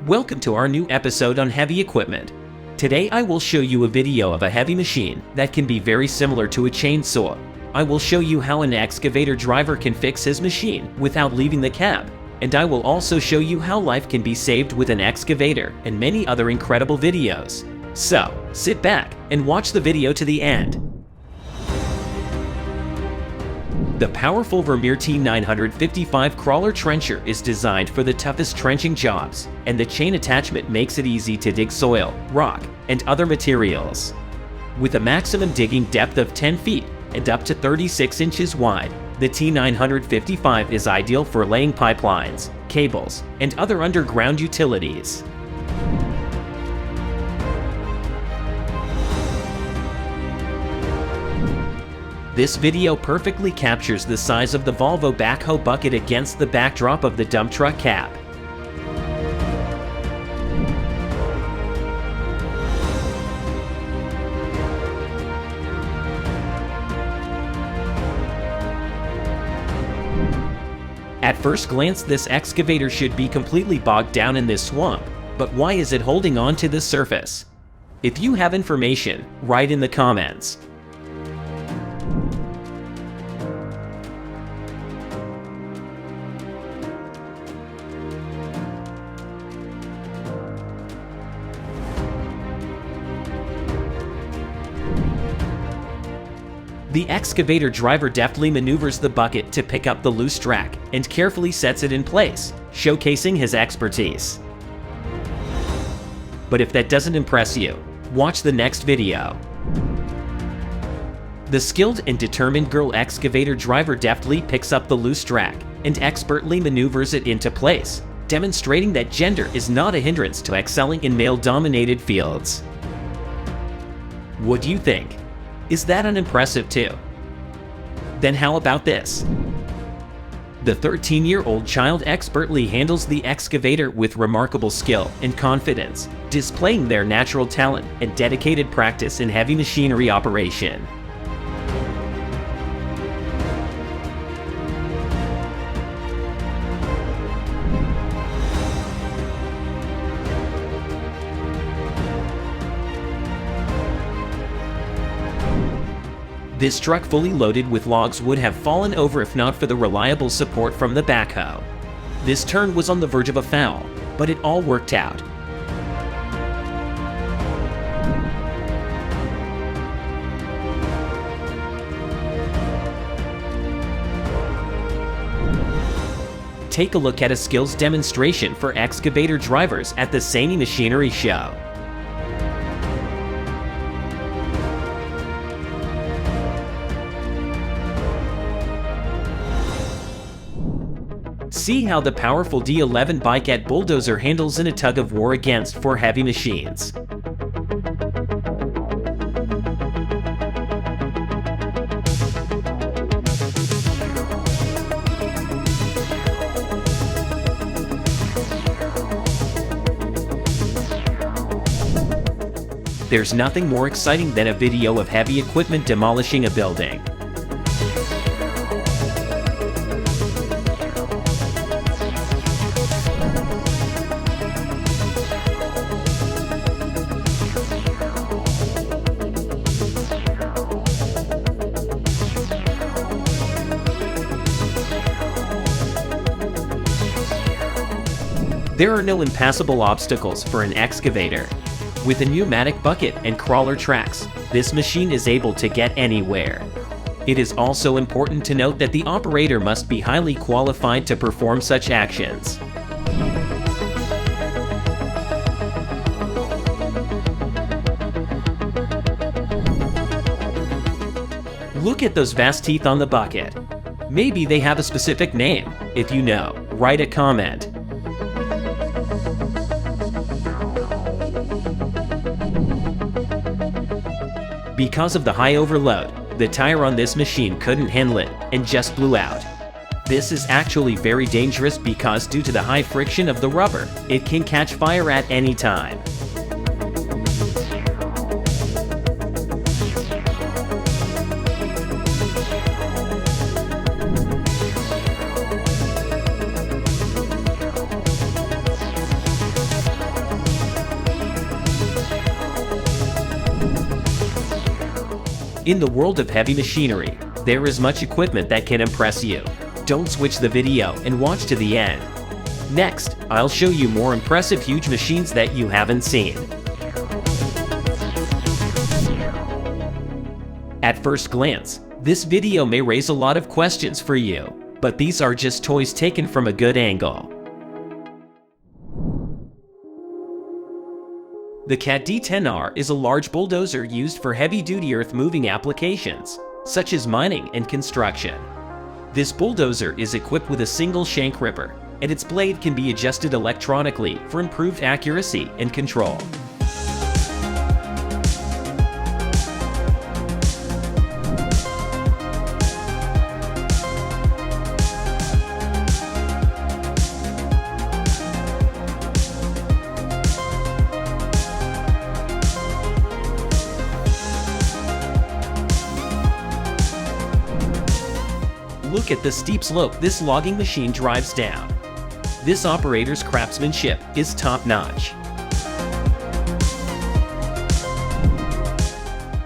Welcome to our new episode on heavy equipment. Today I will show you a video of a heavy machine that can be very similar to a chainsaw. I will show you how an excavator driver can fix his machine without leaving the cab. And I will also show you how life can be saved with an excavator and many other incredible videos. So, sit back and watch the video to the end. The powerful Vermeer T955 crawler trencher is designed for the toughest trenching jobs, and the chain attachment makes it easy to dig soil, rock, and other materials. With a maximum digging depth of 10 feet and up to 36 inches wide, the T955 is ideal for laying pipelines, cables, and other underground utilities. This video perfectly captures the size of the Volvo backhoe bucket against the backdrop of the dump truck cab. At first glance, this excavator should be completely bogged down in this swamp, but why is it holding on to the surface? If you have information, write in the comments. The excavator driver deftly maneuvers the bucket to pick up the loose track and carefully sets it in place, showcasing his expertise. But if that doesn't impress you, watch the next video. The skilled and determined girl excavator driver deftly picks up the loose track and expertly maneuvers it into place, demonstrating that gender is not a hindrance to excelling in male-dominated fields. What do you think? Is that unimpressive too? Then how about this? The 13-year-old child expertly handles the excavator with remarkable skill and confidence, displaying their natural talent and dedicated practice in heavy machinery operation. This truck fully loaded with logs would have fallen over if not for the reliable support from the backhoe. This turn was on the verge of a foul, but it all worked out. Take a look at a skills demonstration for excavator drivers at the Sany Machinery Show. See how the powerful D11 bike bulldozer handles in a tug-of-war against for heavy machines. There's nothing more exciting than a video of heavy equipment demolishing a building. There are no impassable obstacles for an excavator. With a pneumatic bucket and crawler tracks, this machine is able to get anywhere. It is also important to note that the operator must be highly qualified to perform such actions. Look at those vast teeth on the bucket. Maybe they have a specific name. If you know, write a comment. Because of the high overload, the tire on this machine couldn't handle it and just blew out. This is actually very dangerous because due to the high friction of the rubber, it can catch fire at any time. In the world of heavy machinery, there is much equipment that can impress you. Don't switch the video and watch to the end. Next, I'll show you more impressive huge machines that you haven't seen. At first glance, this video may raise a lot of questions for you, but these are just toys taken from a good angle. The Cat D10R is a large bulldozer used for heavy-duty earth-moving applications, such as mining and construction. This bulldozer is equipped with a single shank ripper, and its blade can be adjusted electronically for improved accuracy and control. Look at the steep slope this logging machine drives down. This operator's craftsmanship is top-notch.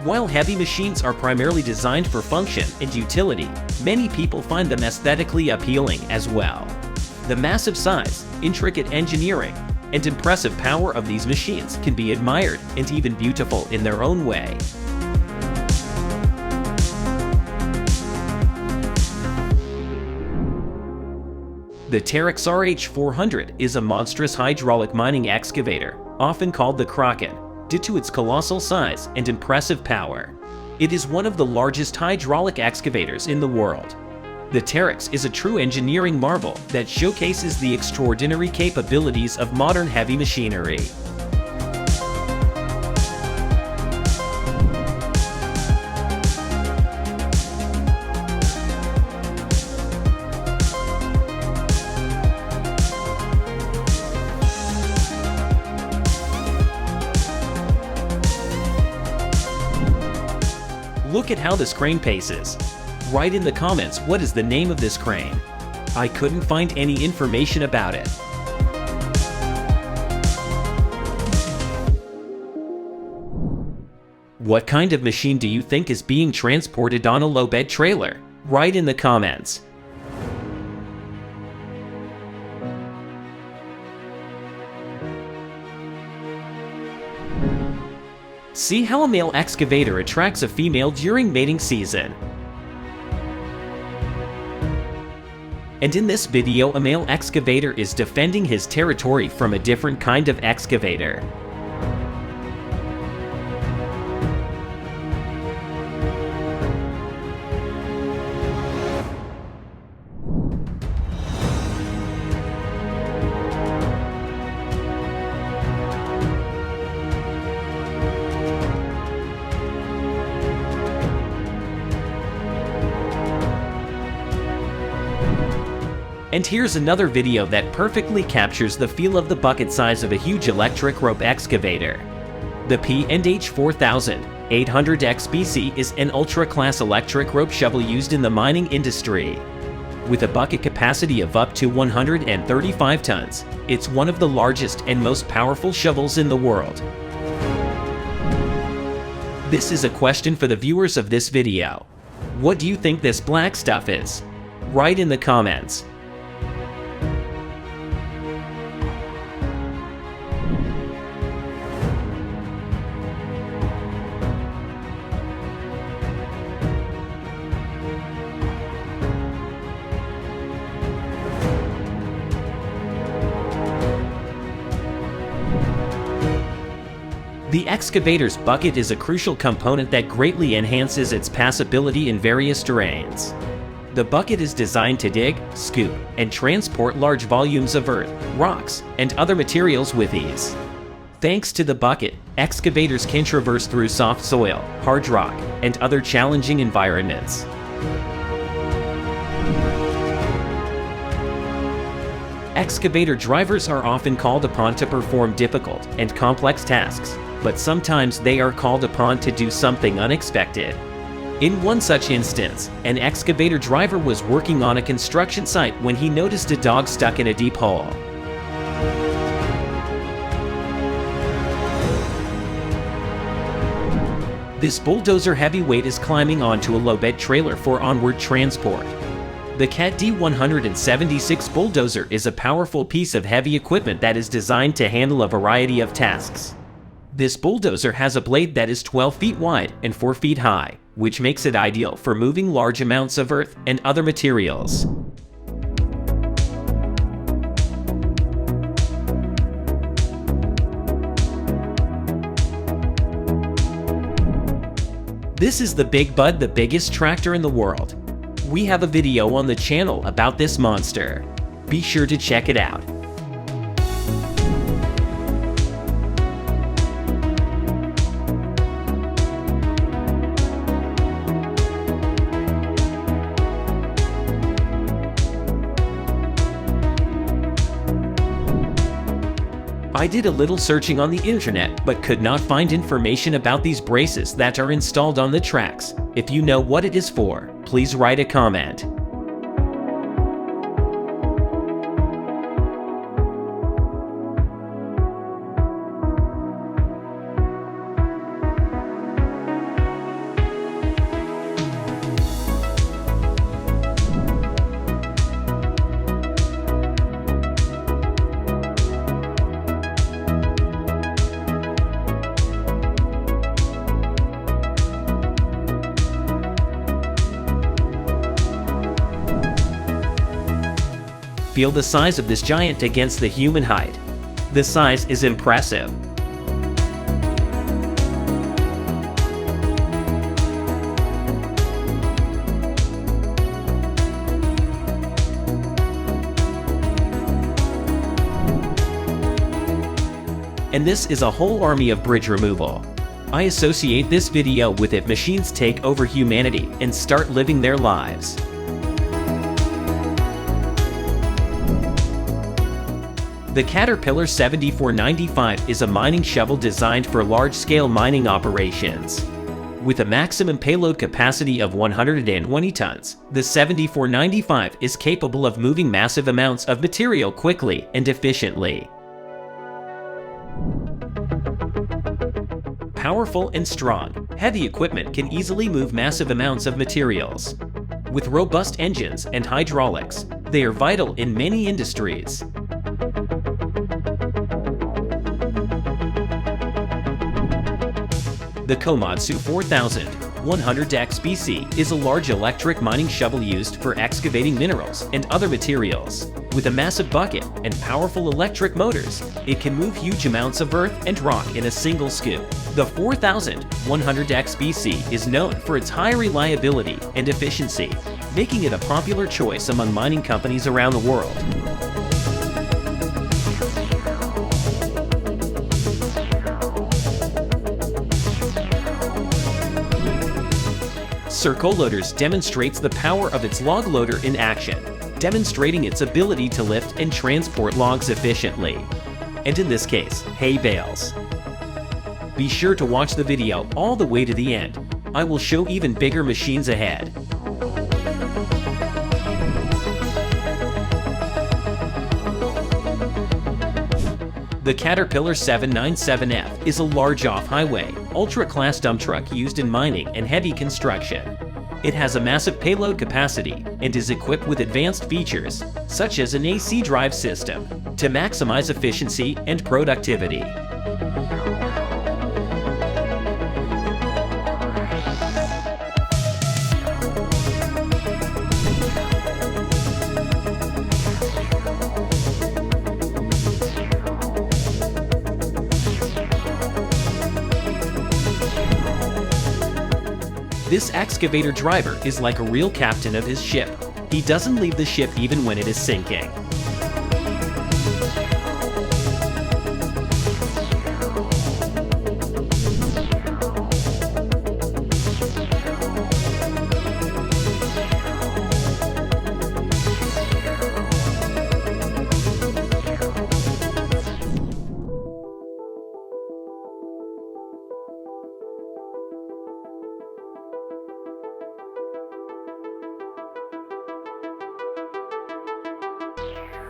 While heavy machines are primarily designed for function and utility, many people find them aesthetically appealing as well. The massive size, intricate engineering, and impressive power of these machines can be admired and even beautiful in their own way. The Terex RH400 is a monstrous hydraulic mining excavator, often called the Kraken, due to its colossal size and impressive power. It is one of the largest hydraulic excavators in the world. The Terex is a true engineering marvel that showcases the extraordinary capabilities of modern heavy machinery. Look at how this crane paces. Write in the comments what is the name of this crane. I couldn't find any information about it. What kind of machine do you think is being transported on a low-bed trailer? Write in the comments. See how a male excavator attracts a female during mating season. And in this video, a male excavator is defending his territory from a different kind of excavator. And here's another video that perfectly captures the feel of the bucket size of a huge electric rope excavator. The P&H 4800XBC is an ultra-class electric rope shovel used in the mining industry. With a bucket capacity of up to 135 tons, it's one of the largest and most powerful shovels in the world. This is a question for the viewers of this video. What do you think this black stuff is? Write in the comments. The excavator's bucket is a crucial component that greatly enhances its passability in various terrains. The bucket is designed to dig, scoop, and transport large volumes of earth, rocks, and other materials with ease. Thanks to the bucket, excavators can traverse through soft soil, hard rock, and other challenging environments. Excavator drivers are often called upon to perform difficult and complex tasks, but sometimes they are called upon to do something unexpected. In one such instance, an excavator driver was working on a construction site when he noticed a dog stuck in a deep hole. This bulldozer heavyweight is climbing onto a low-bed trailer for onward transport. The CAT D176 bulldozer is a powerful piece of heavy equipment that is designed to handle a variety of tasks. This bulldozer has a blade that is 12 feet wide and 4 feet high, which makes it ideal for moving large amounts of earth and other materials. This is the Big Bud, the biggest tractor in the world. We have a video on the channel about this monster. Be sure to check it out. I did a little searching on the internet, but could not find information about these braces that are installed on the tracks. If you know what it is for, please write a comment. Feel the size of this giant against the human height. The size is impressive. And this is a whole army of bridge removal. I associate this video with if machines take over humanity and start living their lives. The Caterpillar 7495 is a mining shovel designed for large-scale mining operations. With a maximum payload capacity of 120 tons, the 7495 is capable of moving massive amounts of material quickly and efficiently. Powerful and strong, heavy equipment can easily move massive amounts of materials. With robust engines and hydraulics, they are vital in many industries. The Komatsu 4100XBC is a large electric mining shovel used for excavating minerals and other materials. With a massive bucket and powerful electric motors, it can move huge amounts of earth and rock in a single scoop. The 4100XBC is known for its high reliability and efficiency, making it a popular choice among mining companies around the world. Circle Loaders demonstrates the power of its log loader in action, demonstrating its ability to lift and transport logs efficiently, and in this case, hay bales. Be sure to watch the video all the way to the end. I will show even bigger machines ahead. The Caterpillar 797F is a large off-highway, ultra-class dump truck used in mining and heavy construction. It has a massive payload capacity and is equipped with advanced features, such as an AC drive system, to maximize efficiency and productivity. This excavator driver is like a real captain of his ship. He doesn't leave the ship even when it is sinking.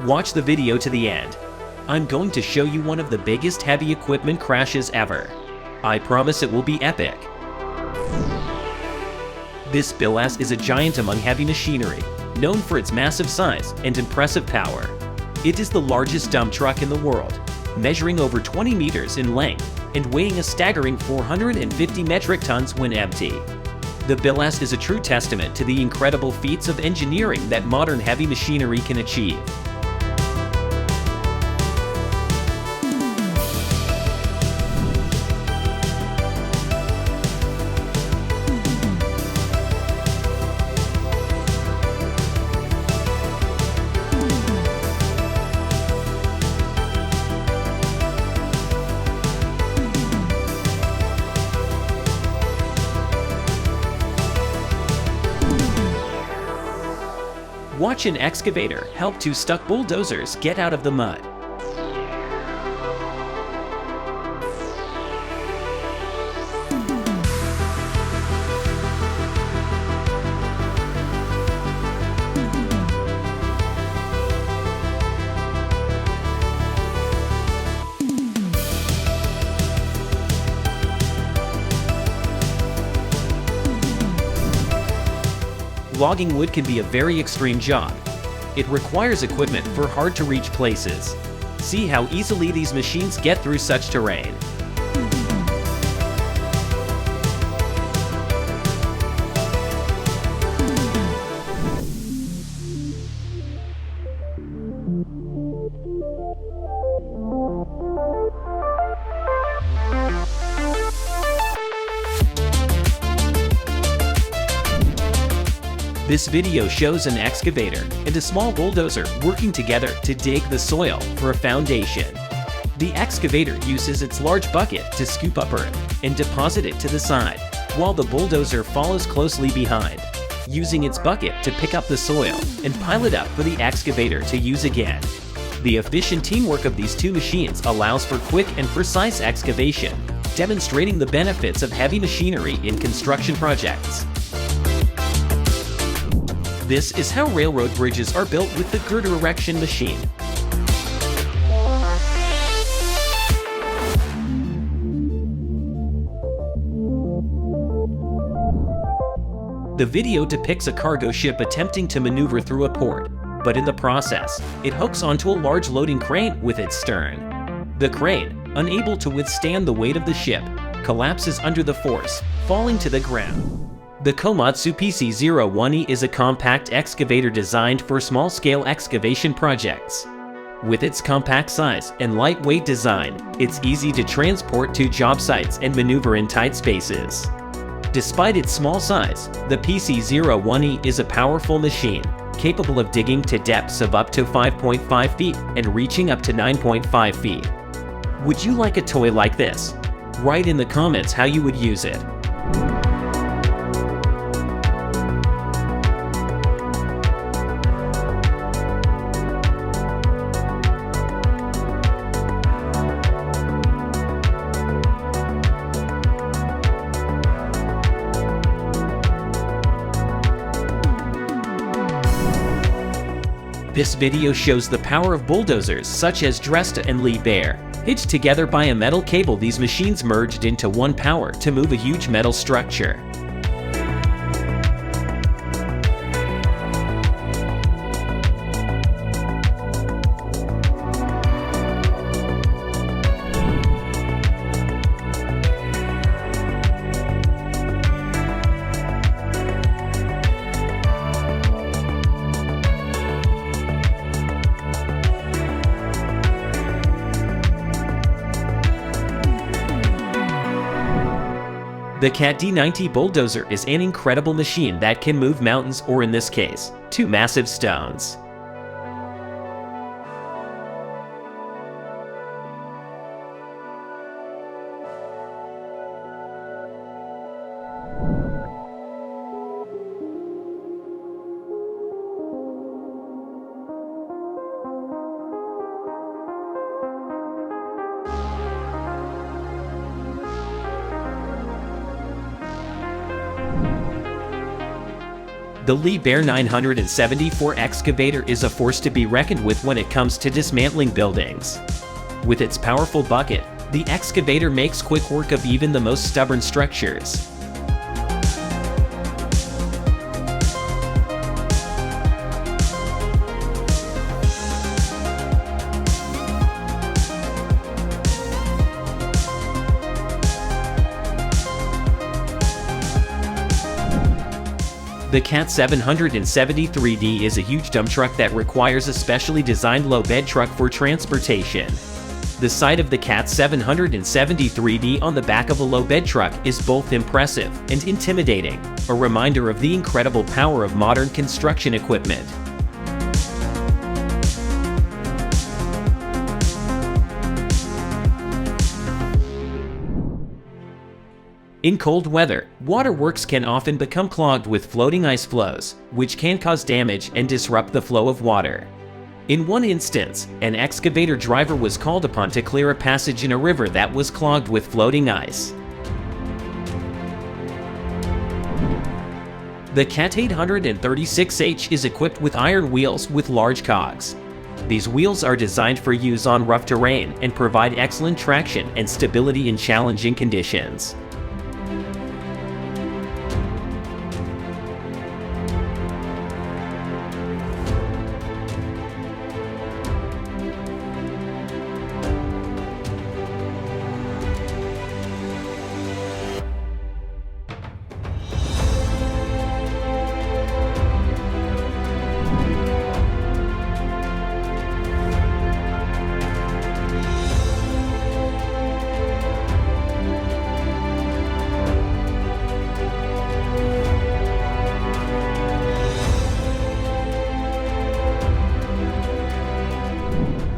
Watch the video to the end. I'm going to show you one of the biggest heavy equipment crashes ever. I promise it will be epic. This bill-ass is a giant among heavy machinery, known for its massive size and impressive power. It is the largest dump truck in the world, measuring over 20 meters in length and weighing a staggering 450 metric tons when empty. The bill-ass is a true testament to the incredible feats of engineering that modern heavy machinery can achieve. Watch an excavator help two stuck bulldozers get out of the mud. Logging wood can be a very extreme job. It requires equipment for hard-to-reach places. See how easily these machines get through such terrain. This video shows an excavator and a small bulldozer working together to dig the soil for a foundation. The excavator uses its large bucket to scoop up earth and deposit it to the side, while the bulldozer follows closely behind, using its bucket to pick up the soil and pile it up for the excavator to use again. The efficient teamwork of these two machines allows for quick and precise excavation, demonstrating the benefits of heavy machinery in construction projects. This is how railroad bridges are built with the girder erection machine. The video depicts a cargo ship attempting to maneuver through a port, but in the process, it hooks onto a large loading crane with its stern. The crane, unable to withstand the weight of the ship, collapses under the force, falling to the ground. The Komatsu PC-01E is a compact excavator designed for small-scale excavation projects. With its compact size and lightweight design, it's easy to transport to job sites and maneuver in tight spaces. Despite its small size, the PC-01E is a powerful machine, capable of digging to depths of up to 5.5 feet and reaching up to 9.5 feet. Would you like a toy like this? Write in the comments how you would use it. This video shows the power of bulldozers such as Dresta and Lee Bear. Hitched together by a metal cable, these machines merged into one power to move a huge metal structure. The CAT D90 bulldozer is an incredible machine that can move mountains, or in this case, two massive stones. The Lee Bear 974 excavator is a force to be reckoned with when it comes to dismantling buildings. With its powerful bucket, the excavator makes quick work of even the most stubborn structures. The CAT 773D is a huge dump truck that requires a specially designed low-bed truck for transportation. The sight of the CAT 773D on the back of a low-bed truck is both impressive and intimidating, a reminder of the incredible power of modern construction equipment. In cold weather, waterworks can often become clogged with floating ice flows, which can cause damage and disrupt the flow of water. In one instance, an excavator driver was called upon to clear a passage in a river that was clogged with floating ice. The CAT 836H is equipped with iron wheels with large cogs. These wheels are designed for use on rough terrain and provide excellent traction and stability in challenging conditions.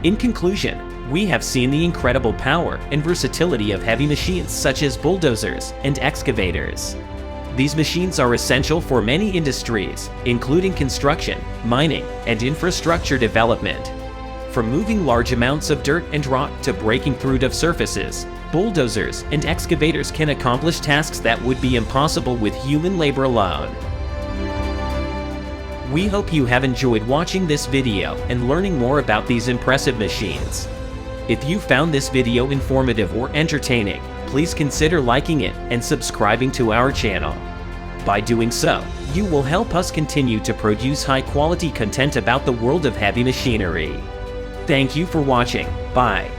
In conclusion, we have seen the incredible power and versatility of heavy machines such as bulldozers and excavators. These machines are essential for many industries, including construction, mining, and infrastructure development. From moving large amounts of dirt and rock to breaking through tough surfaces, bulldozers and excavators can accomplish tasks that would be impossible with human labor alone. We hope you have enjoyed watching this video and learning more about these impressive machines. If you found this video informative or entertaining, please consider liking it and subscribing to our channel. By doing so, you will help us continue to produce high-quality content about the world of heavy machinery. Thank you for watching. Bye.